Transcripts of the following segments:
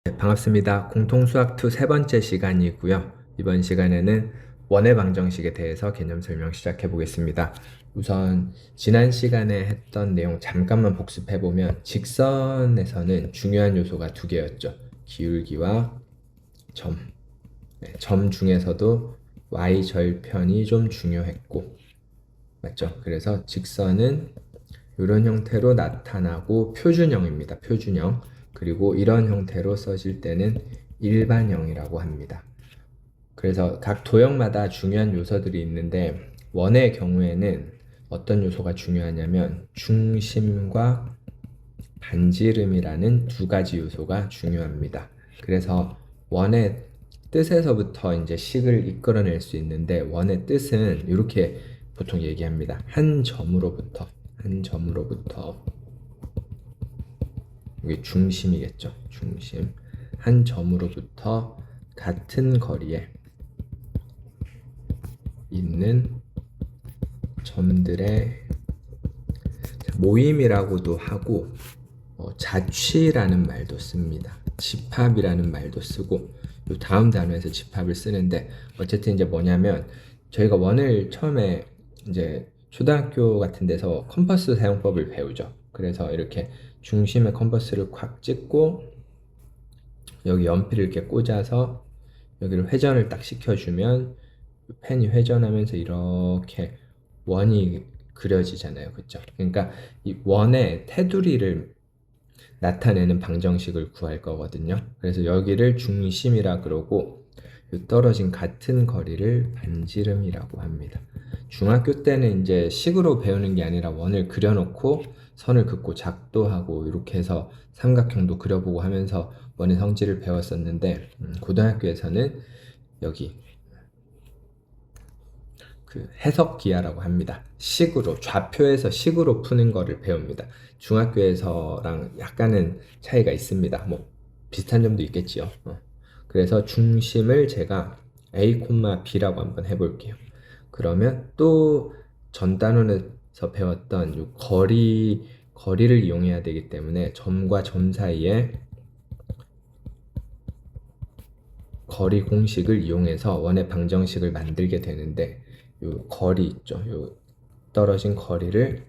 네, 반갑습니다. 공통수학2 세 번째 시간이고요. 이번 시간에는 원의 방정식에 대해서 개념 설명 시작해 보겠습니다. 우선 지난 시간에 했던 내용 잠깐만 복습해 보면 직선에서는 중요한 요소가 두 개였죠. 기울기와 점. 네, 점 중에서도 y 절편이 좀 중요했고, 맞죠? 그래서 직선은 이런 형태로 나타나고 표준형입니다. 표준형. 그리고 이런 형태로 써질 때는 일반형이라고 합니다. 그래서 각 도형마다 중요한 요소들이 있는데 원의 경우에는 어떤 요소가 중요하냐면 중심과 반지름이라는 두 가지 요소가 중요합니다. 그래서 원의 뜻에서부터 이제 식을 이끌어낼 수 있는데 원의 뜻은 이렇게 보통 얘기합니다. 한 점으로부터 이게 중심이겠죠. 중심. 한 점으로부터 같은 거리에 있는 점들의 모임이라고도 하고 자취라는 말도 씁니다. 집합이라는 말도 쓰고 요 다음 단어에서 집합을 쓰는데 어쨌든 이제 뭐냐면 저희가 원을 처음에 이제 초등학교 같은 데서 컴퍼스 사용법을 배우죠. 그래서 이렇게 중심에 컴퍼스를 콱 찍고 여기 연필을 이렇게 꽂아서 여기를 회전을 딱 시켜주면 펜이 회전하면서 이렇게 원이 그려지잖아요. 그쵸? 그러니까 이 원의 테두리를 나타내는 방정식을 구할 거거든요. 그래서 여기를 중심이라 그러고 떨어진 같은 거리를 반지름이라고 합니다. 중학교 때는 이제 식으로 배우는 게 아니라 원을 그려놓고 선을 긋고 작도하고 이렇게 해서 삼각형도 그려보고 하면서 원의 성질을 배웠었는데 고등학교에서는 여기 그 해석 기하라고 합니다. 식으로 좌표에서 식으로 푸는 거를 배웁니다. 중학교에서랑 약간은 차이가 있습니다. 뭐 비슷한 점도 있겠지요. 그래서 중심을 제가 A, B라고 한번 해볼게요. 그러면 또 전 단원에서 배웠던 요 거리를 이용해야 되기 때문에 점과 점 사이에 거리 공식을 이용해서 원의 방정식을 만들게 되는데 요 거리 있죠. 요 떨어진 거리를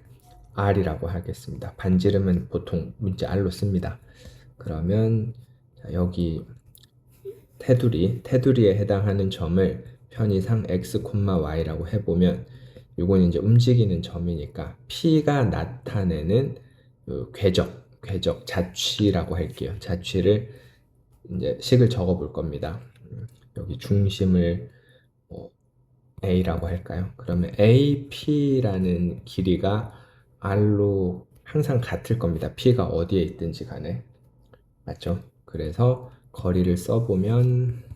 R이라고 하겠습니다. 반지름은 보통 문자 R로 씁니다. 그러면 여기 테두리에 해당하는 점을 편의상 x, y라고 해보면 이건 이제 움직이는 점이니까 P가 나타내는 궤적 자취라고 할게요. 자취를 이제 식을 적어 볼 겁니다. 여기 중심을 A라고 할까요? 그러면 AP라는 길이가 R로 항상 같을 겁니다. P가 어디에 있든지 간에. 맞죠? 그래서 거리를 써보면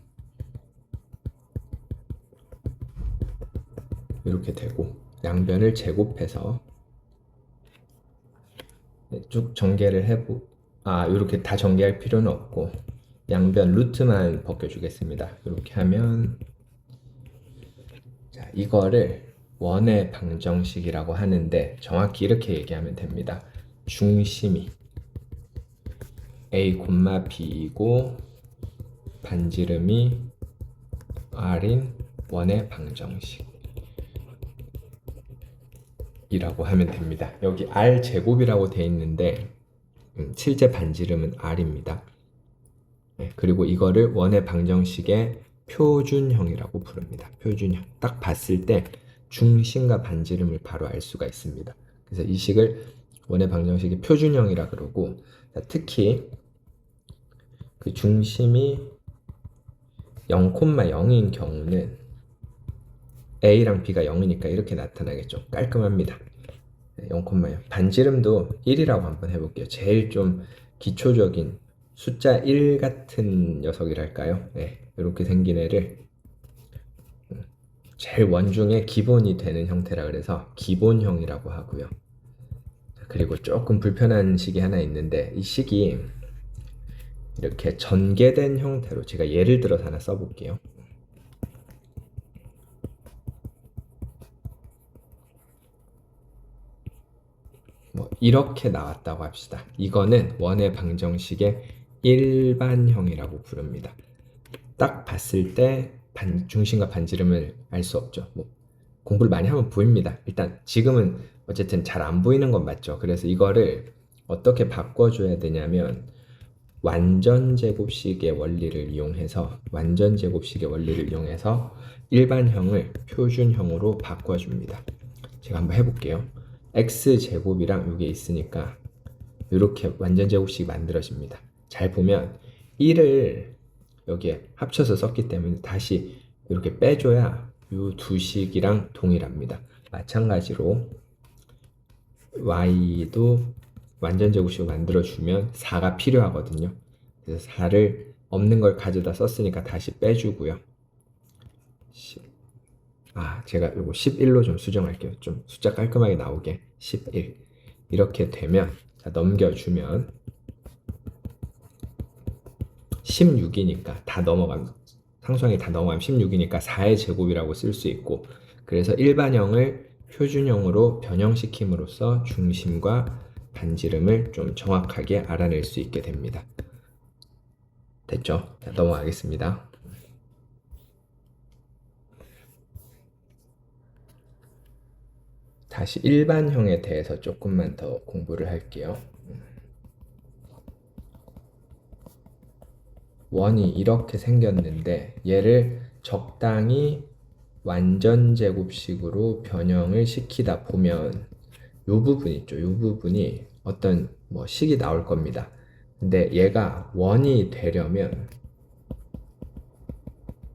이렇게 되고 양변을 제곱해서 쭉 전개를 이렇게 다 전개할 필요는 없고 양변 루트만 벗겨주겠습니다. 이렇게 하면 자, 이거를 원의 방정식이라고 하는데 정확히 이렇게 얘기하면 됩니다. 중심이 A, B이고 반지름이 R인 원의 방정식 이라고 하면 됩니다. 여기 R 제곱이라고 되어 있는데 실제 반지름은 R입니다. 네, 그리고 이거를 원의 방정식의 표준형이라고 부릅니다. 표준형. 딱 봤을 때 중심과 반지름을 바로 알 수가 있습니다. 그래서 이 식을 원의 방정식의 표준형이라 그러고 특히 그 중심이 0,0인 경우는 A랑 B가 0이니까 이렇게 나타나겠죠. 깔끔합니다. 0,0. 반지름도 1이라고 한번 해볼게요. 제일 좀 기초적인 숫자 1 같은 녀석이랄까요? 네, 이렇게 생긴 애를 제일 원중에 기본이 되는 형태라 그래서 기본형이라고 하고요. 그리고 조금 불편한 식이 하나 있는데 이 식이 이렇게 전개된 형태로 제가 예를 들어서 하나 써볼게요. 뭐 이렇게 나왔다고 합시다. 이거는 원의 방정식의 일반형이라고 부릅니다. 딱 봤을 때 중심과 반지름을 알 수 없죠. 뭐 공부를 많이 하면 보입니다. 일단 지금은 어쨌든 잘 안 보이는 건 맞죠. 그래서 이거를 어떻게 바꿔줘야 되냐면 완전제곱식의 원리를 이용해서 일반형을 표준형으로 바꿔줍니다. 제가 한번 해볼게요. x제곱이랑 이게 있으니까 이렇게 완전제곱식이 만들어집니다. 잘 보면 1을 여기에 합쳐서 썼기 때문에 다시 이렇게 빼줘야 이 두 식이랑 동일합니다. 마찬가지로 y도 완전제곱식을 만들어주면 4가 필요하거든요. 그래서 4를 없는 걸 가져다 썼으니까 다시 빼주고요. 제가 이거 11로 좀 수정할게요. 좀 숫자 깔끔하게 나오게 11 이렇게 되면 넘겨주면 16이니까 다 넘어가면 상수항이 다 넘어가면 16이니까 4의 제곱이라고 쓸 수 있고 그래서 일반형을 표준형으로 변형시킴으로써 중심과 반지름을 좀 정확하게 알아낼 수 있게 됩니다. 됐죠? 자, 넘어가겠습니다. 다시 일반형에 대해서 조금만 더 공부를 할게요. 원이 이렇게 생겼는데 얘를 적당히 완전제곱식으로 변형을 시키다 보면 요 부분 있죠. 요 부분이 어떤 식이 나올 겁니다. 근데 얘가 원이 되려면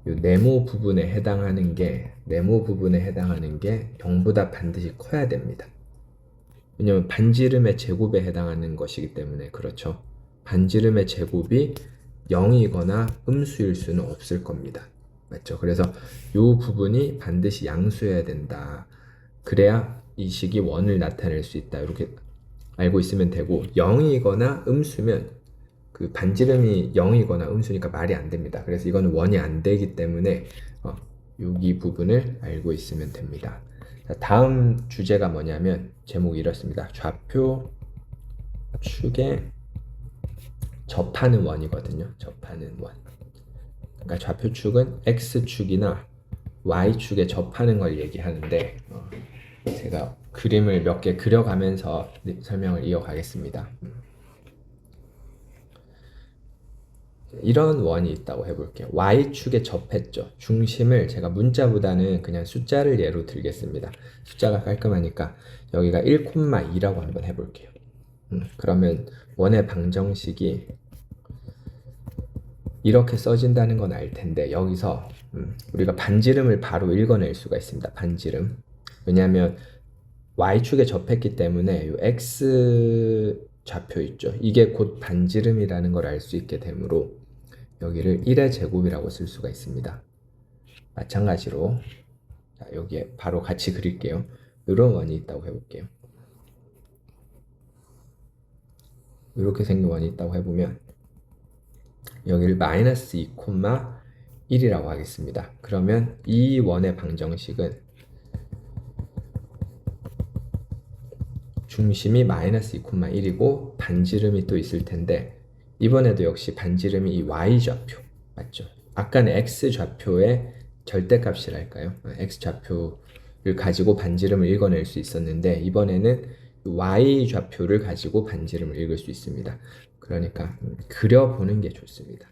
요 네모 부분에 해당하는 게 0보다 반드시 커야 됩니다. 왜냐면 반지름의 제곱에 해당하는 것이기 때문에 그렇죠. 반지름의 제곱이 0이거나 음수일 수는 없을 겁니다. 맞죠? 그래서 이 부분이 반드시 양수여야 된다. 그래야 이 식이 원을 나타낼 수 있다. 이렇게 알고 있으면 되고 0이거나 음수면 그 반지름이 0이거나 음수니까 말이 안 됩니다. 그래서 이거는 원이 안 되기 때문에 여기 부분을 알고 있으면 됩니다. 자, 다음 주제가 뭐냐면 제목이 이렇습니다. 좌표 축에 접하는 원이거든요. 접하는 원. 그러니까 좌표축은 x축이나 y축에 접하는 걸 얘기하는데 제가 그림을 몇 개 그려가면서 설명을 이어가겠습니다. 이런 원이 있다고 해볼게요. y축에 접했죠. 중심을 제가 문자보다는 그냥 숫자를 예로 들겠습니다. 숫자가 깔끔하니까 여기가 1,2라고 한번 해볼게요. 그러면 원의 방정식이 이렇게 써진다는 건 알 텐데 여기서 우리가 반지름을 바로 읽어낼 수가 있습니다. 반지름. 왜냐하면 y축에 접했기 때문에 이 x 좌표 있죠. 이게 곧 반지름이라는 걸 알 수 있게 되므로 여기를 1의 제곱이라고 쓸 수가 있습니다. 마찬가지로 여기에 바로 같이 그릴게요. 이런 원이 있다고 해볼게요. 이렇게 생긴 원이 있다고 해보면 여기를 마이너스 2,1이라고 하겠습니다. 그러면 이 원의 방정식은 중심이 마이너스 2,1이고 반지름이 또 있을 텐데 이번에도 역시 반지름이 이 y좌표 맞죠? 아까는 x좌표의 절대값이랄까요? x좌표를 가지고 반지름을 읽어낼 수 있었는데 이번에는 y좌표를 가지고 반지름을 읽을 수 있습니다. 그러니까 그려보는 게 좋습니다.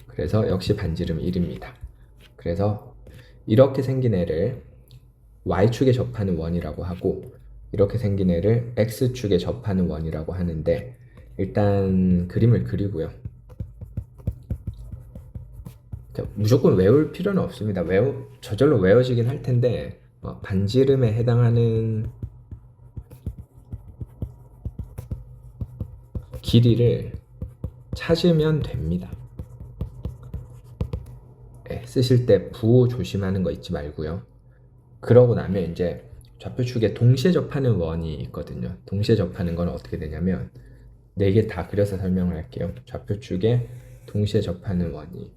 그래서 역시 반지름 1입니다. 그래서 이렇게 생긴 애를 y축에 접하는 원이라고 하고 이렇게 생긴 애를 x축에 접하는 원이라고 하는데 일단 그림을 그리고요. 무조건 외울 필요는 없습니다. 저절로 외워지긴 할 텐데 반지름에 해당하는 길이를 찾으면 됩니다. 쓰실 때 부호 조심하는 거 잊지 말고요. 그러고 나면 이제 좌표축에 동시에 접하는 원이 있거든요. 동시에 접하는 건 어떻게 되냐면 4개 다 그려서 설명을 할게요. 좌표축에 동시에 접하는 원이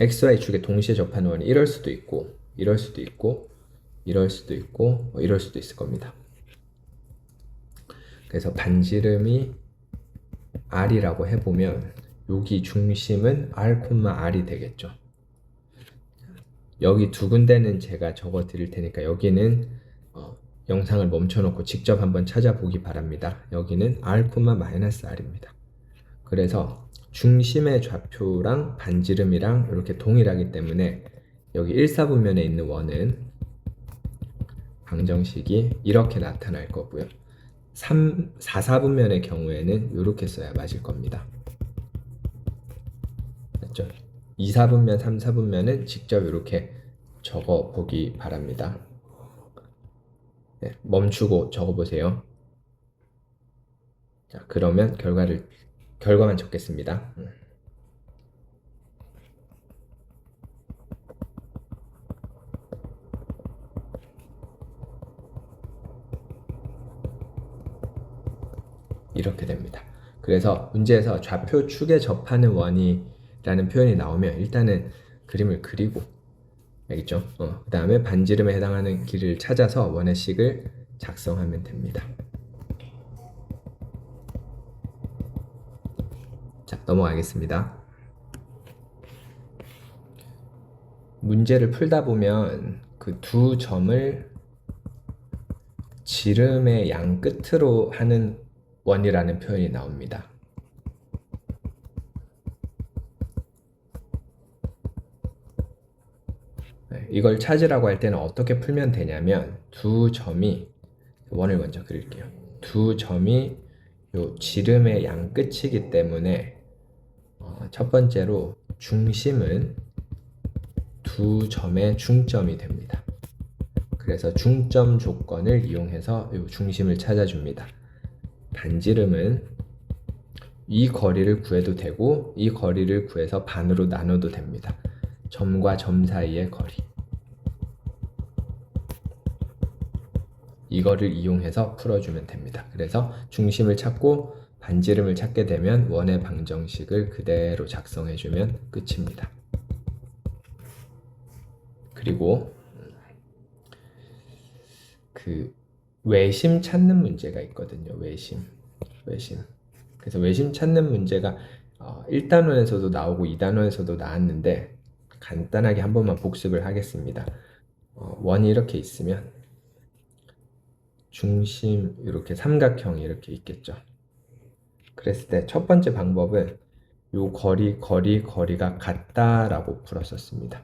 XY축에 동시에 접하는 원이 이럴 수도 있고 이럴 수도 있고 이럴 수도 있고 뭐 이럴 수도 있을 겁니다. 그래서 반지름이 R이라고 해보면 여기 중심은 R, R이 되겠죠. 여기 두 군데는 제가 적어 드릴 테니까 여기는 영상을 멈춰놓고 직접 한번 찾아보기 바랍니다. 여기는 R, R입니다. 그래서 중심의 좌표랑 반지름이랑 이렇게 동일하기 때문에 여기 1사분면에 있는 원은 방정식이 이렇게 나타날 거고요. 4사분면의 경우에는 이렇게 써야 맞을 겁니다. 맞죠? 2사분면, 3사분면은 직접 이렇게 적어 보기 바랍니다. 네, 멈추고 적어 보세요. 자, 그러면 결과만 적겠습니다. 이렇게 됩니다. 그래서 문제에서 좌표 축에 접하는 원이라는 표현이 나오면 일단은 그림을 그리고, 알겠죠? 그 다음에 반지름에 해당하는 길을 찾아서 원의 식을 작성하면 됩니다. 자, 넘어가겠습니다. 문제를 풀다 보면 그 두 점을 지름의 양 끝으로 하는 원이라는 표현이 나옵니다. 이걸 찾으라고 할 때는 어떻게 풀면 되냐면 두 점이, 원을 먼저 그릴게요. 두 점이 요 지름의 양 끝이기 때문에 첫 번째로 중심은 두 점의 중점이 됩니다. 그래서 중점 조건을 이용해서 요 중심을 찾아줍니다. 반지름은 이 거리를 구해도 되고 이 거리를 구해서 반으로 나눠도 됩니다. 점과 점 사이의 거리, 이거를 이용해서 풀어주면 됩니다. 그래서 중심을 찾고 반지름을 찾게 되면 원의 방정식을 그대로 작성해주면 끝입니다. 그리고 그 외심 찾는 문제가 있거든요. 외심. 그래서 외심 찾는 문제가 1단원에서도 나오고 2단원에서도 나왔는데 간단하게 한 번만 복습을 하겠습니다. 원이 이렇게 있으면 중심 이렇게 삼각형이 이렇게 있겠죠. 그랬을 때 첫 번째 방법은 요 거리가 같다라고 풀었었습니다.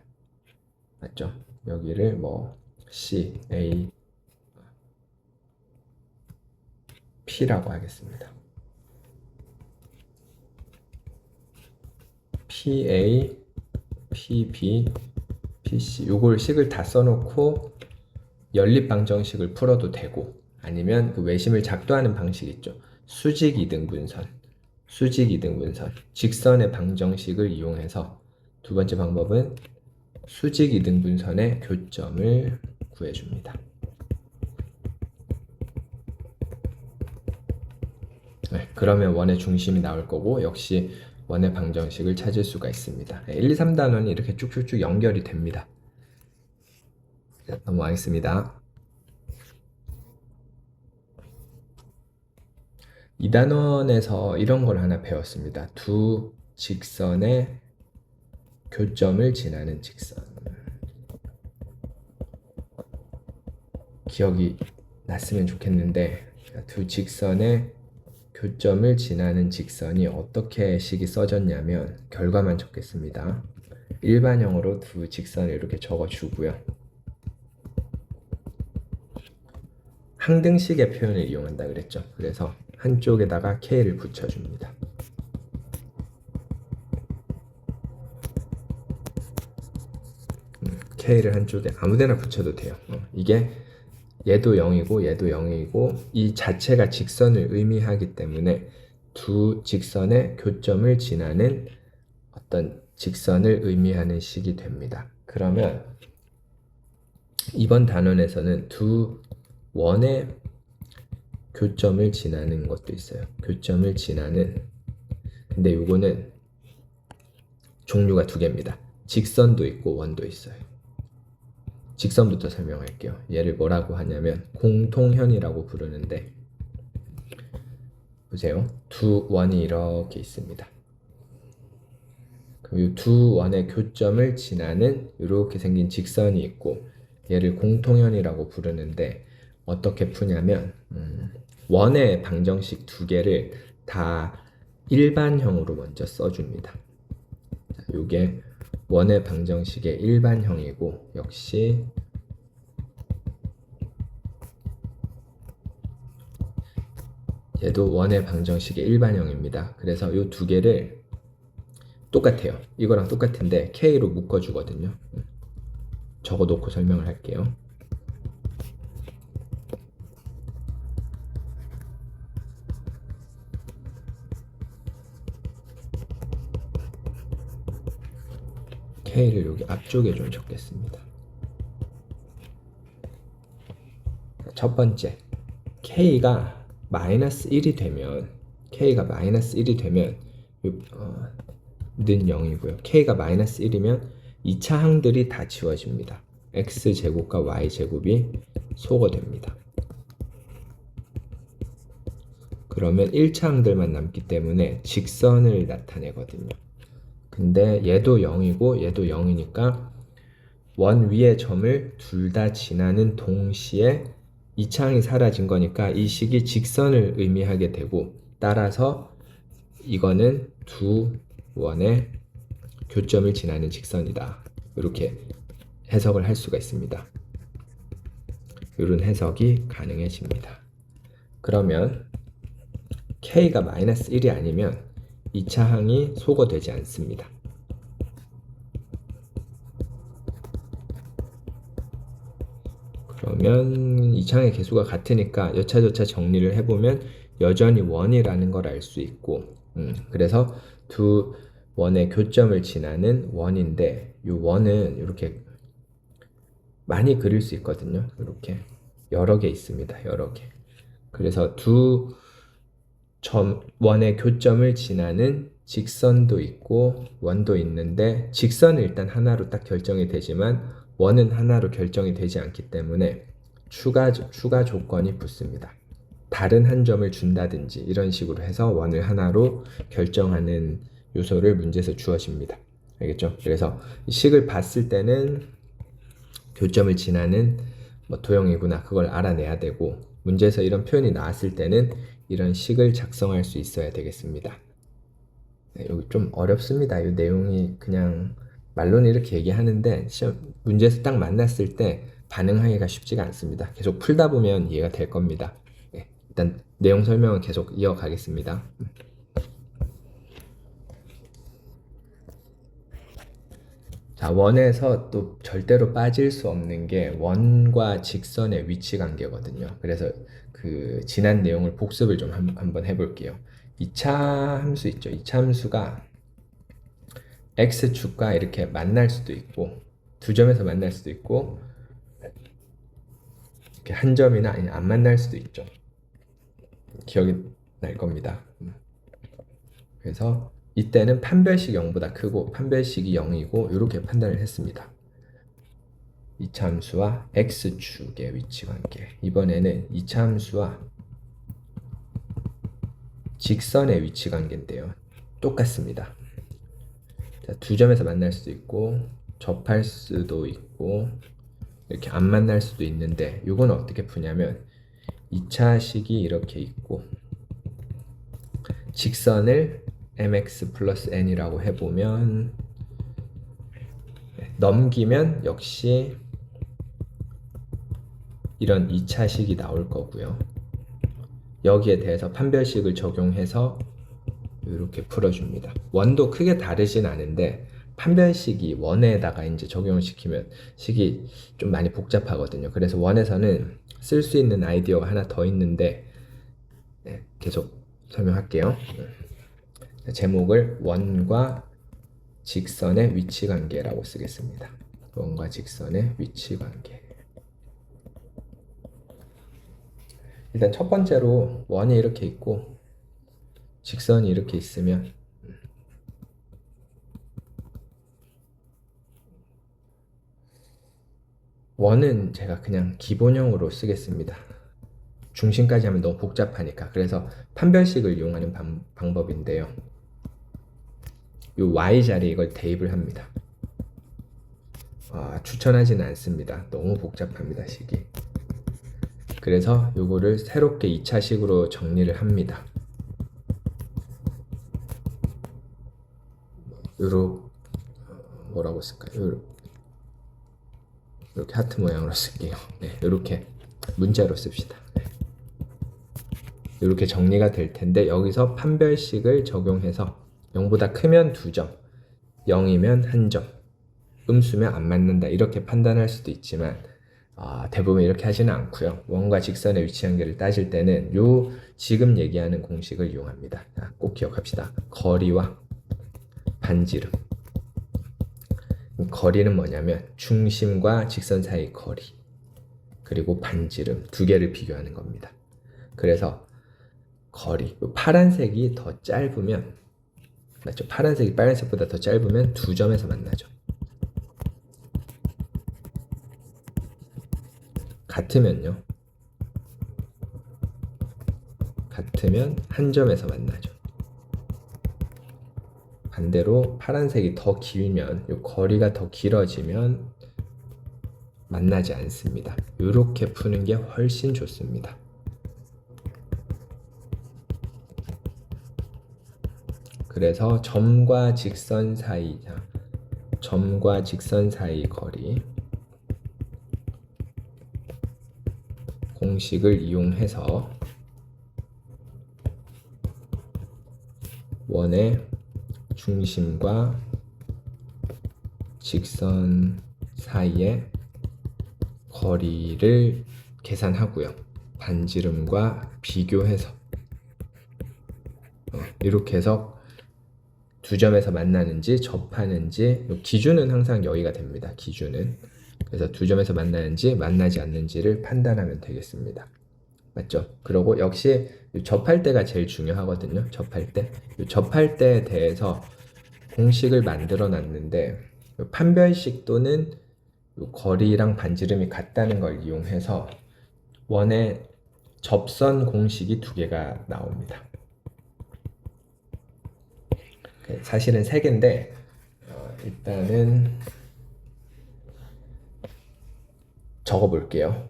맞죠? 여기를 뭐 C, A, P라고 하겠습니다. PA, PB, PC 요걸 식을 다 써놓고 연립방정식을 풀어도 되고 아니면 그 외심을 작도하는 방식 있죠. 수직 이등분선, 직선의 방정식을 이용해서 두 번째 방법은 수직 이등분선의 교점을 구해줍니다. 네, 그러면 원의 중심이 나올 거고 역시 원의 방정식을 찾을 수가 있습니다. 1, 2, 3단원이 이렇게 쭉쭉쭉 연결이 됩니다. 자, 넘어가겠습니다. 2단원에서 이런 걸 하나 배웠습니다. 두 직선의 교점을 지나는 직선. 기억이 났으면 좋겠는데 두 직선의 교점을 지나는 직선이 어떻게 식이 써졌냐면 결과만 적겠습니다. 일반형으로 두 직선을 이렇게 적어주고요. 항등식의 표현을 이용한다 그랬죠. 그래서 한쪽에다가 K를 붙여줍니다. K를 한쪽에 아무데나 붙여도 돼요. 이게 얘도 0이고 얘도 0이고 이 자체가 직선을 의미하기 때문에 두 직선의 교점을 지나는 어떤 직선을 의미하는 식이 됩니다. 그러면 이번 단원에서는 두 원의 교점을 지나는 것도 있어요. 교점을 지나는, 근데 요거는 종류가 두 개입니다. 직선도 있고 원도 있어요. 직선부터 설명할게요. 얘를 뭐라고 하냐면 공통현이라고 부르는데, 보세요. 두 원이 이렇게 있습니다. 그럼 이 두 원의 교점을 지나는 이렇게 생긴 직선이 있고, 얘를 공통현이라고 부르는데, 어떻게 푸냐면 원의 방정식 두 개를 다 일반형으로 먼저 써줍니다. 이게 원의 방정식의 일반형이고, 역시 얘도 원의 방정식의 일반형입니다. 그래서 이 두 개를 똑같아요. 이거랑 똑같은데 K로 묶어주거든요. 적어놓고 설명을 할게요. K를 여기 앞쪽에 좀 적겠습니다. 첫 번째, K가 마이너스 1이 되면 는 0이고요. K가 마이너스 1이면 2차 항들이 다 지워집니다. X제곱과 Y제곱이 소거됩니다. 그러면 1차 항들만 남기 때문에 직선을 나타내거든요. 근데 얘도 0이고 얘도 0이니까 원 위의 점을 둘 다 지나는 동시에 2차항이 사라진 거니까 이 식이 직선을 의미하게 되고, 따라서 이거는 두 원의 교점을 지나는 직선이다. 이렇게 해석을 할 수가 있습니다. 이런 해석이 가능해집니다. 그러면 K가 마이너스 1이 아니면 2차항이 소거되지 않습니다. 그러면 2차항의 개수가 같으니까 여차저차 정리를 해보면 여전히 원이라는 걸 알 수 있고, 그래서 두 원의 교점을 지나는 원인데, 이 원은 이렇게 많이 그릴 수 있거든요. 이렇게 여러 개 있습니다. 여러 개. 그래서 두 원의 교점을 지나는 직선도 있고 원도 있는데, 직선은 일단 하나로 딱 결정이 되지만 원은 하나로 결정이 되지 않기 때문에 추가 조건이 붙습니다. 다른 한 점을 준다든지 이런 식으로 해서 원을 하나로 결정하는 요소를 문제에서 주어집니다. 알겠죠? 그래서 이 식을 봤을 때는 교점을 지나는 도형이구나, 그걸 알아내야 되고, 문제에서 이런 표현이 나왔을 때는 이런 식을 작성할 수 있어야 되겠습니다. 네, 여기 좀 어렵습니다. 이 내용이 그냥 말로는 이렇게 얘기하는데 시험 문제에서 딱 만났을 때 반응하기가 쉽지가 않습니다. 계속 풀다 보면 이해가 될 겁니다. 네, 일단 내용 설명은 계속 이어가겠습니다. 자, 원에서 또 절대로 빠질 수 없는 게 원과 직선의 위치 관계거든요. 그래서 그 지난 내용을 복습을 좀 한번 해볼게요. 2차 함수 있죠. 2차 함수가 x축과 이렇게 만날 수도 있고, 두 점에서 만날 수도 있고, 이렇게 한 점이나 안 만날 수도 있죠. 기억이 날 겁니다. 그래서 이때는 판별식 0보다 크고 판별식이 0이고 이렇게 판단을 했습니다. 2차 함수와 x축의 위치 관계. 이번에는 2차 함수와 직선의 위치 관계인데요. 똑같습니다. 자, 두 점에서 만날 수도 있고 접할 수도 있고 이렇게 안 만날 수도 있는데, 이건 어떻게 푸냐면 2차식이 이렇게 있고 직선을 mx 플러스 n이라고 해보면 넘기면 역시 이런 2차식이 나올 거고요. 여기에 대해서 판별식을 적용해서 이렇게 풀어줍니다. 원도 크게 다르진 않은데 판별식이 원에다가 이제 적용을 시키면 식이 좀 많이 복잡하거든요. 그래서 원에서는 쓸 수 있는 아이디어가 하나 더 있는데, 네, 계속 설명할게요. 제목을 원과 직선의 위치 관계라고 쓰겠습니다. 원과 직선의 위치 관계. 일단 첫 번째로 원이 이렇게 있고 직선이 이렇게 있으면 원은 제가 그냥 기본형으로 쓰겠습니다. 중심까지 하면 너무 복잡하니까. 그래서 판별식을 이용하는 방법인데요. 이 y 자리에 이걸 대입을 합니다. 추천하지는 않습니다. 너무 복잡합니다, 식이. 그래서 요거를 새롭게 2차식으로 정리를 합니다. 뭐라고 쓸까요? 이렇게 하트 모양으로 쓸게요. 네, 이렇게 문자로 씁시다. 네. 이렇게 정리가 될 텐데 여기서 판별식을 적용해서 0보다 크면 2점, 0이면 1점, 음수면 안 맞는다 이렇게 판단할 수도 있지만 대부분 이렇게 하지는 않고요. 원과 직선의 위치 관계를 따질 때는 요 지금 얘기하는 공식을 이용합니다. 자, 꼭 기억합시다. 거리와 반지름. 거리는 뭐냐면 중심과 직선 사이 거리 그리고 반지름 두 개를 비교하는 겁니다. 그래서 거리, 파란색이 더 짧으면 맞죠? 파란색이 빨간색보다 더 짧으면 2점에서 만나죠. 같으면요. 같으면 1점에서 만나죠. 반대로 파란색이 더 길면 이 거리가 더 길어지면 만나지 않습니다. 이렇게 푸는 게 훨씬 좋습니다. 그래서 점과 직선 사이 거리 공식을 이용해서 원의 중심과 직선 사이의 거리를 계산하고요. 반지름과 비교해서 이렇게 해서 2점에서 만나는지 접하는지 기준은 항상 여기가 됩니다. 기준은 그래서 2점에서 만나는지 만나지 않는지를 판단하면 되겠습니다. 맞죠? 그리고 역시 접할 때가 제일 중요하거든요. 접할 때에 대해서 공식을 만들어 놨는데 판별식 또는 거리랑 반지름이 같다는 걸 이용해서 원의 접선 공식이 2개가 나옵니다. 사실은 3개인데 일단은 적어 볼게요.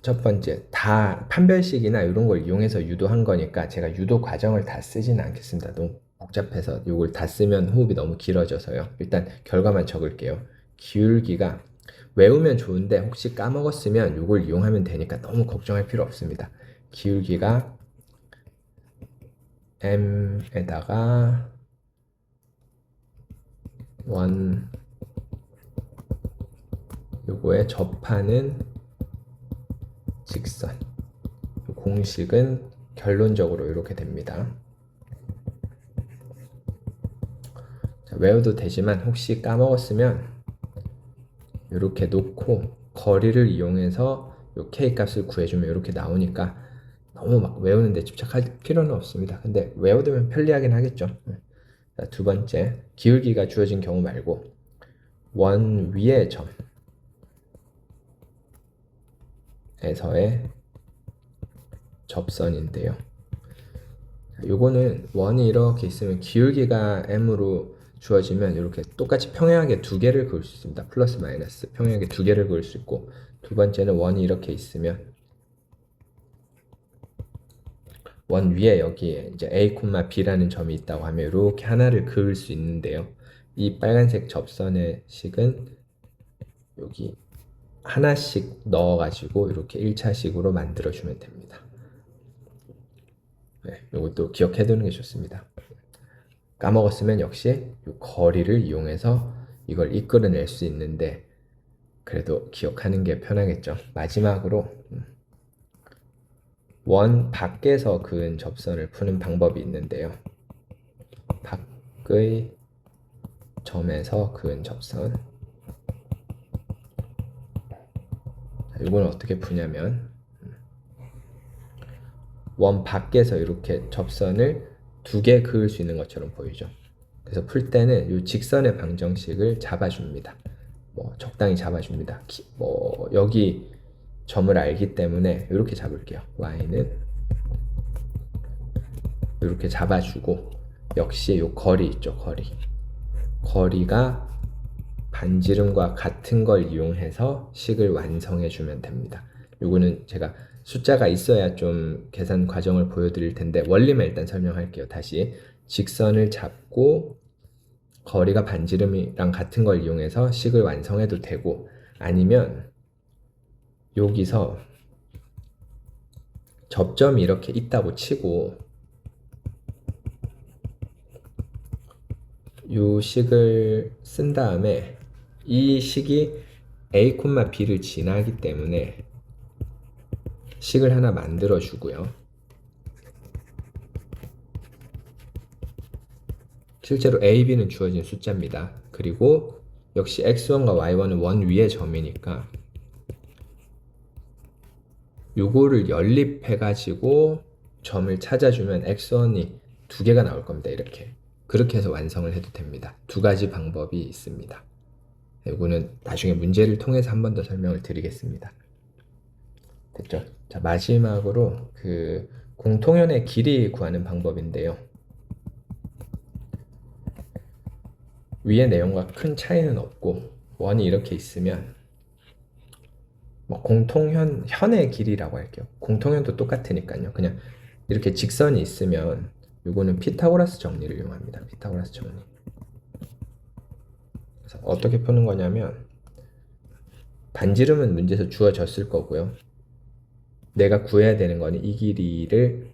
첫 번째, 다 판별식이나 이런 걸 이용해서 유도한 거니까 제가 유도 과정을 다 쓰지는 않겠습니다. 너무 복잡해서 이걸 다 쓰면 호흡이 너무 길어져서요. 일단 결과만 적을게요. 기울기가 외우면 좋은데 혹시 까먹었으면 이걸 이용하면 되니까 너무 걱정할 필요 없습니다. 기울기가 m에다가 원 요거에 접하는 직선 공식은 결론적으로 이렇게 됩니다. 자, 외워도 되지만 혹시 까먹었으면 이렇게 놓고 거리를 이용해서 요 k 값을 구해주면 이렇게 나오니까 너무 막 외우는데 집착할 필요는 없습니다. 근데 외워두면 편리하긴 하겠죠. 자, 두 번째, 기울기가 주어진 경우 말고 원 위의 점에서의 접선인데요. 요거는 원이 이렇게 있으면 기울기가 m으로 주어지면 이렇게 똑같이 평행하게 2개를 그을 수 있습니다. 플러스 마이너스 평행하게 2개를 그을 수 있고, 두 번째는 원이 이렇게 있으면 원 위에 여기에 이제 a, b라는 점이 있다고 하면 이렇게 하나를 그을 수 있는데요. 이 빨간색 접선의 식은 여기 하나씩 넣어가지고 이렇게 1차식으로 만들어주면 됩니다. 네, 이것도 기억해두는 게 좋습니다. 까먹었으면 역시 이 거리를 이용해서 이걸 이끌어낼 수 있는데 그래도 기억하는 게 편하겠죠. 마지막으로 원 밖에서 그은 접선을 푸는 방법이 있는데요. 밖의 점에서 그은 접선. 이건 어떻게 푸냐면 원 밖에서 이렇게 접선을 2개 그을 수 있는 것처럼 보이죠. 그래서 풀 때는 이 직선의 방정식을 잡아줍니다. 뭐 적당히 잡아줍니다. 뭐 여기 점을 알기 때문에 이렇게 잡을게요. y는 이렇게 잡아주고, 역시 요 거리 있죠, 거리가 반지름과 같은 걸 이용해서 식을 완성해 주면 됩니다. 요거는 제가 숫자가 있어야 좀 계산 과정을 보여드릴 텐데 원리만 일단 설명할게요. 다시 직선을 잡고 거리가 반지름이랑 같은 걸 이용해서 식을 완성해도 되고, 아니면 여기서 접점이 이렇게 있다고 치고 이 식을 쓴 다음에 이 식이 a, b를 지나기 때문에 식을 하나 만들어 주고요. 실제로 a, b는 주어진 숫자입니다. 그리고 역시 x1과 y1은 원 위의 점이니까 요거를 연립해 가지고 점을 찾아주면 x1이 두 개가 나올 겁니다. 그렇게 해서 완성을 해도 됩니다. 두 가지 방법이 있습니다. 이거는 나중에 문제를 통해서 한 번 더 설명을 드리겠습니다. 됐죠? 자, 마지막으로 그 공통연의 길이 구하는 방법인데요. 위의 내용과 큰 차이는 없고 원이 이렇게 있으면 뭐 현의 길이라고 할게요. 공통연도 똑같으니까요. 그냥 이렇게 직선이 있으면 이거는 피타고라스 정리를 이용합니다. 피타고라스 정리. 그래서 어떻게 푸는 거냐면 반지름은 문제에서 주어졌을 거고요. 내가 구해야 되는 거는 이 길이를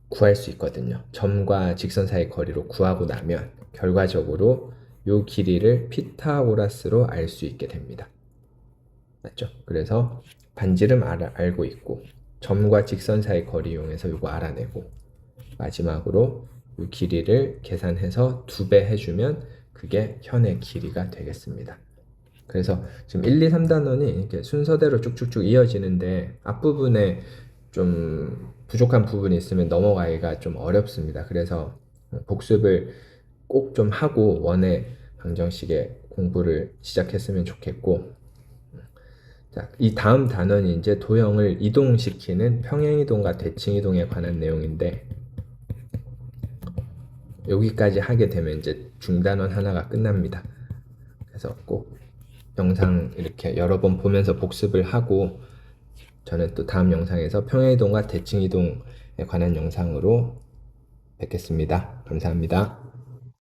구할 수 있거든요. 점과 직선 사이 거리로 구하고 나면 결과적으로 이 길이를 피타고라스로 알 수 있게 됩니다. 맞죠? 그래서 반지름 알고 있고 점과 직선 사이 거리 이용해서 이거 알아내고, 마지막으로 이 길이를 계산해서 2배 해주면 그게 현의 길이가 되겠습니다. 그래서 지금 1, 2, 3단원이 이렇게 순서대로 쭉쭉쭉 이어지는데 앞부분에 좀 부족한 부분이 있으면 넘어가기가 좀 어렵습니다. 그래서 복습을 꼭 좀 하고 원의 방정식의 공부를 시작했으면 좋겠고, 자, 이 다음 단원이 이제 도형을 이동시키는 평행이동과 대칭이동에 관한 내용인데, 여기까지 하게 되면 이제 중단원 하나가 끝납니다. 그래서 꼭 영상 이렇게 여러 번 보면서 복습을 하고, 저는 또 다음 영상에서 평행이동과 대칭이동에 관한 영상으로 뵙겠습니다. 감사합니다.